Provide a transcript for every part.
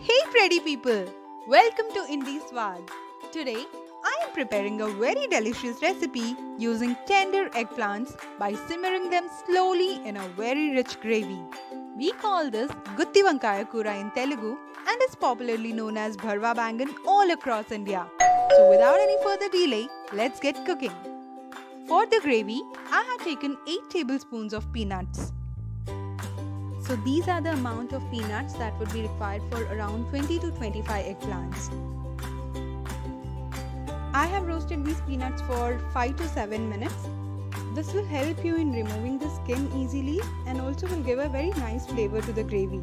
Hey Freddy people! Welcome to Indie Swag. Today, I am preparing a very delicious recipe using tender eggplants by simmering them slowly in a very rich gravy. We call this Gutti Vankaya Kura in Telugu and is popularly known as Bharwa Bangan all across India. So without any further delay, let's get cooking. For the gravy, I have taken 8 tablespoons of peanuts. So these are the amount of peanuts that would be required for around 20 to 25 eggplants. I have roasted these peanuts for 5 to 7 minutes. This will help you in removing the skin easily and also will give a very nice flavor to the gravy.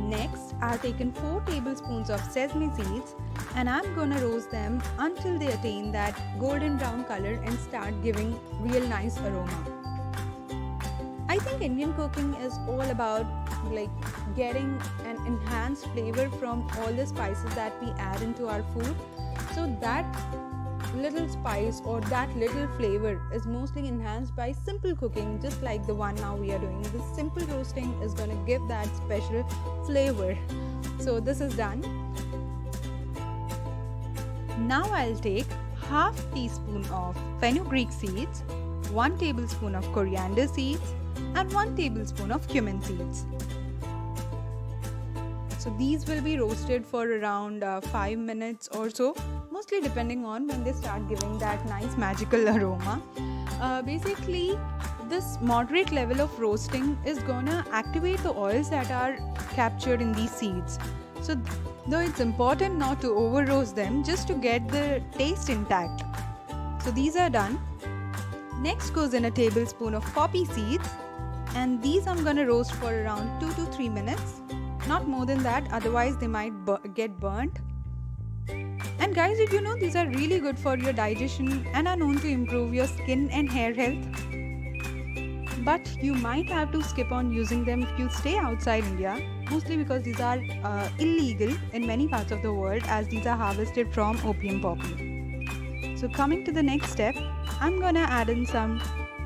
Next, I have taken 4 tablespoons of sesame seeds and I'm gonna roast them until they attain that golden brown color and start giving real nice aroma. I think Indian cooking is all about getting an enhanced flavor from all the spices that we add into our food. So that little spice or that little flavor is mostly enhanced by simple cooking, just like the one now we are doing. This simple roasting is going to give that special flavor. So this is done. Now I'll take half teaspoon of fenugreek seeds, 1 tablespoon of coriander seeds and 1 tablespoon of cumin seeds. So these will be roasted for around 5 minutes or so, mostly depending on when they start giving that nice magical aroma. Basically, this moderate level of roasting is gonna activate the oils that are captured in these seeds. So though it's important not to over roast them, just to get the taste intact. So these are done. Next goes in a tablespoon of poppy seeds, and these I'm gonna roast for around 2 to 3 minutes. Not more than that, otherwise they might get burnt. And guys, did you know these are really good for your digestion and are known to improve your skin and hair health? But you might have to skip on using them if you stay outside India, mostly because these are illegal in many parts of the world, as these are harvested from opium poppy. So coming to the next step, I'm gonna add in some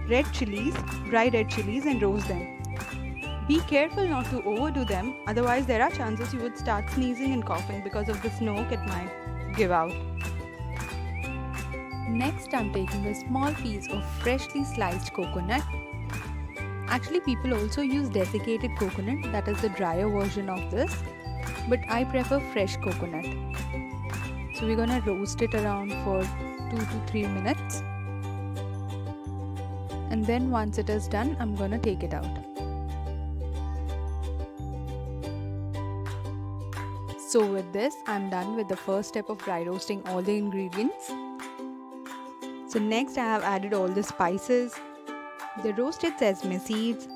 red chilies, dried red chilies, and roast them. Be careful not to overdo them, otherwise there are chances you would start sneezing and coughing because of the smoke it might give out. Next, I'm taking a small piece of freshly sliced coconut. Actually, people also use desiccated coconut, that is the drier version of this, but I prefer fresh coconut. So we're gonna roast it around for 2 to 3 minutes. And then once it is done, I'm gonna take it out. So with this, I'm done with the first step of dry roasting all the ingredients. So next I have added all the spices, the roasted sesame seeds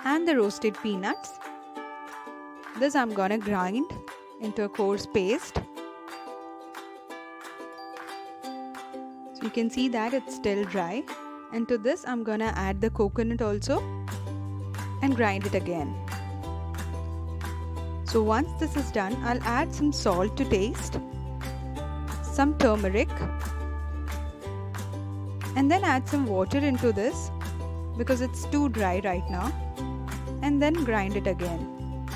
and the roasted peanuts. This I'm gonna grind into a coarse paste. So you can see that it's still dry. And to this I'm gonna add the coconut also and grind it again. So once this is done, I'll add some salt to taste, some turmeric, and then add some water into this because it's too dry right now, and then grind it again.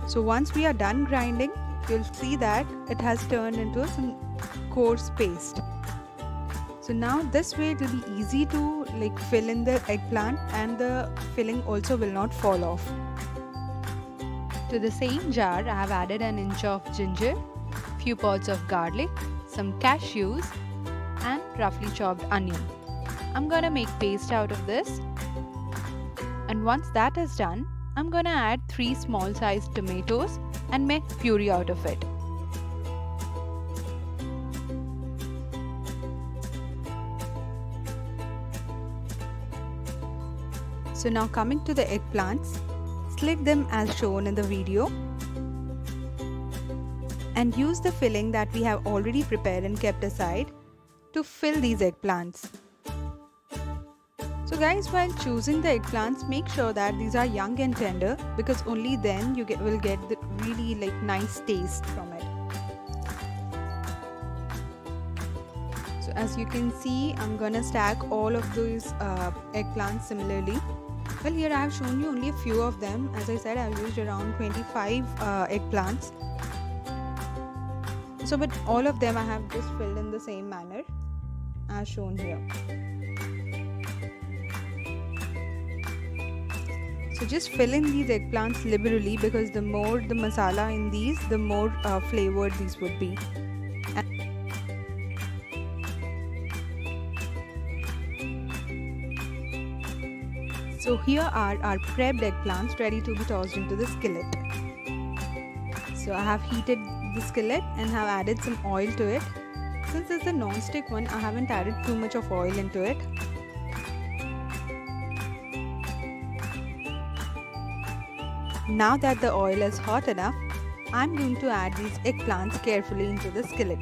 So once we are done grinding, you'll see that it has turned into some coarse paste. So now this way it will be easy to fill in the eggplant and the filling also will not fall off. To the same jar, I have added an inch of ginger, few pods of garlic, some cashews and roughly chopped onion. I'm gonna make paste out of this, and once that is done, I'm gonna add 3 small sized tomatoes and make puree out of it. So now coming to the eggplants, slit them as shown in the video and use the filling that we have already prepared and kept aside to fill these eggplants. So guys, while choosing the eggplants, make sure that these are young and tender because only then you will get the really nice taste from it. So as you can see, I'm gonna stack all of these eggplants similarly. Well, here I have shown you only a few of them. As I said, I've used around 25 eggplants. So, but all of them I have just filled in the same manner as shown here. So just fill in these eggplants liberally, because the more the masala in these, the more flavored these would be. So here are our prepped eggplants ready to be tossed into the skillet. So I have heated the skillet and have added some oil to it. Since it's a non-stick one, I haven't added too much of oil into it. Now that the oil is hot enough, I'm going to add these eggplants carefully into the skillet.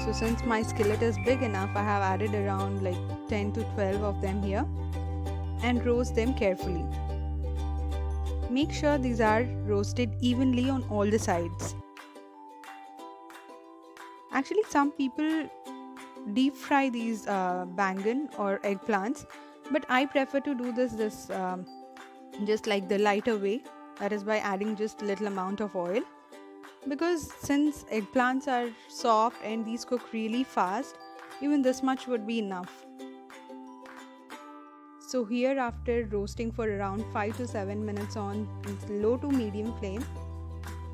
So since my skillet is big enough, I have added around like 10 to 12 of them here and roast them carefully. Make sure these are roasted evenly on all the sides. Actually, some people deep fry these bangan or eggplants, but I prefer to do this just like the lighter way, that is by adding just a little amount of oil, because since eggplants are soft and these cook really fast, even this much would be enough. So here, after roasting for around 5 to 7 minutes on low to medium flame,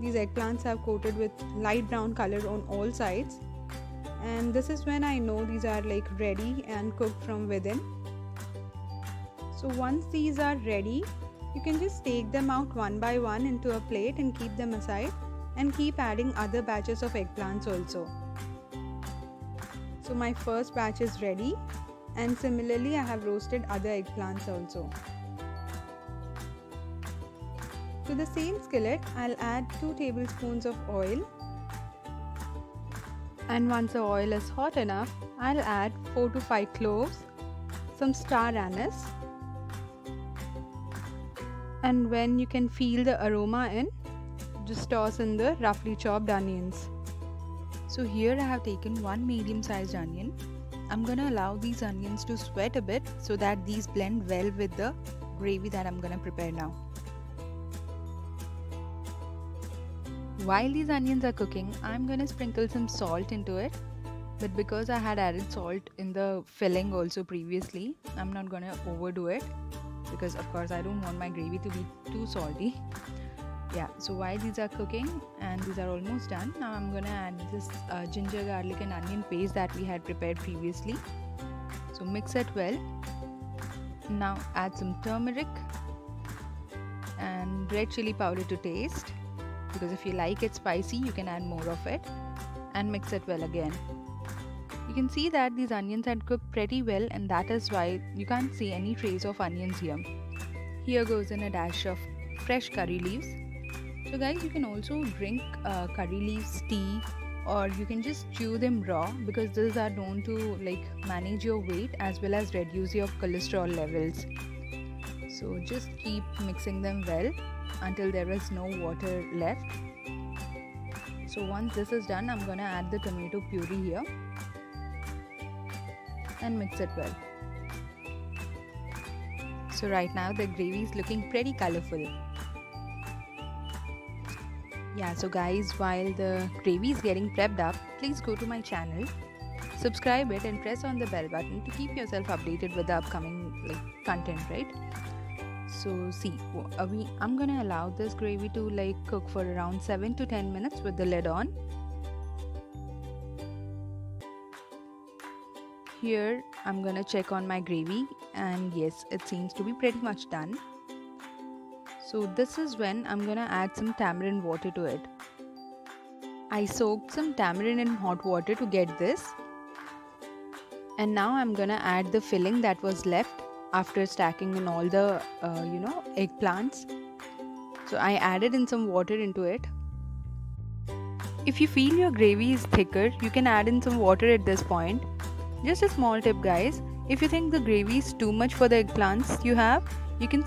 these eggplants have coated with light brown color on all sides, and this is when I know these are like ready and cooked from within. So once these are ready, you can just take them out one by one into a plate and keep them aside, and keep adding other batches of eggplants also. So my first batch is ready, and similarly I have roasted other eggplants also. To the same skillet, I'll add 2 tablespoons of oil, and once the oil is hot enough, I'll add 4 to 5 cloves, some star anise, and when you can feel the aroma in, just toss in the roughly chopped onions. So here I have taken 1 medium-sized onion. I'm gonna allow these onions to sweat a bit so that these blend well with the gravy that I'm gonna prepare now. While these onions are cooking, I'm gonna sprinkle some salt into it, but because I had added salt in the filling also previously, I'm not gonna overdo it, because of course I don't want my gravy to be too salty. Yeah, so while these are cooking and these are almost done, now I'm gonna add this ginger, garlic and onion paste that we had prepared previously. So mix it well. Now add some turmeric and red chili powder to taste, because if you like it spicy, you can add more of it, and mix it well again. You can see that these onions had cooked pretty well, and that is why you can't see any trace of onions here. Here goes in a dash of fresh curry leaves. So guys, you can also drink curry leaves tea, or you can just chew them raw, because these are known to like manage your weight as well as reduce your cholesterol levels. So just keep mixing them well until there is no water left. So once this is done, I'm gonna add the tomato puree here and mix it well. So right now the gravy is looking pretty colorful. Yeah, so guys, while the gravy is getting prepped up, please go to my channel, subscribe it and press on the bell button to keep yourself updated with the upcoming content, right? So see, I'm gonna allow this gravy to cook for around 7 to 10 minutes with the lid on. Here I'm gonna check on my gravy, and yes, it seems to be pretty much done. So this is when I'm gonna add some tamarind water to it. I soaked some tamarind in hot water to get this. And now I'm gonna add the filling that was left after stacking in all the eggplants. So I added in some water into it. If you feel your gravy is thicker, you can add in some water at this point. Just a small tip guys, if you think the gravy is too much for the eggplants you have, you can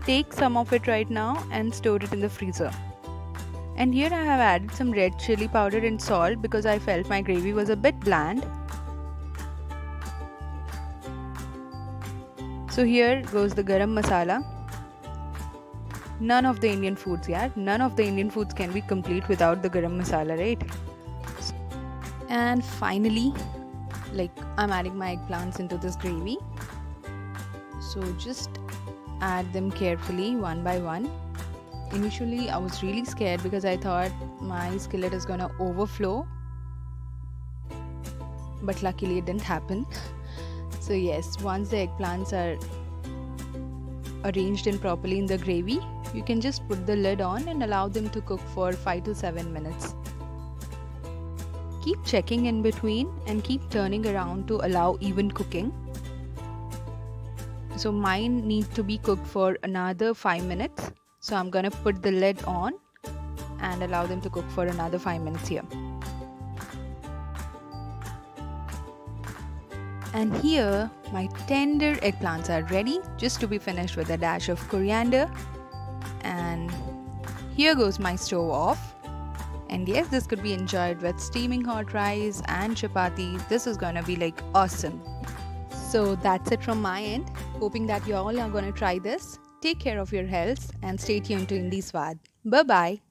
take some of it right now and store it in the freezer. And here I have added some red chili powder and salt because I felt my gravy was a bit bland. So here goes the garam masala. None of the Indian foods, none of the Indian foods can be complete without the garam masala, right? And finally, I'm adding my eggplants into this gravy. So just add them carefully one by one. Initially I was really scared because I thought my skillet is gonna overflow, but luckily it didn't happen. So yes, once the eggplants are arranged in properly in the gravy, you can just put the lid on and allow them to cook for 5 to 7 minutes. Keep checking in between and keep turning around to allow even cooking. So mine need to be cooked for another 5 minutes. So I'm gonna put the lid on and allow them to cook for another 5 minutes here. And here my tender eggplants are ready, just to be finished with a dash of coriander. And here goes my stove off. And yes, this could be enjoyed with steaming hot rice and chapati. This is gonna be awesome. So that's it from my end. Hoping that you all are gonna try this. Take care of your health and stay tuned to Indie Swad. Bye bye.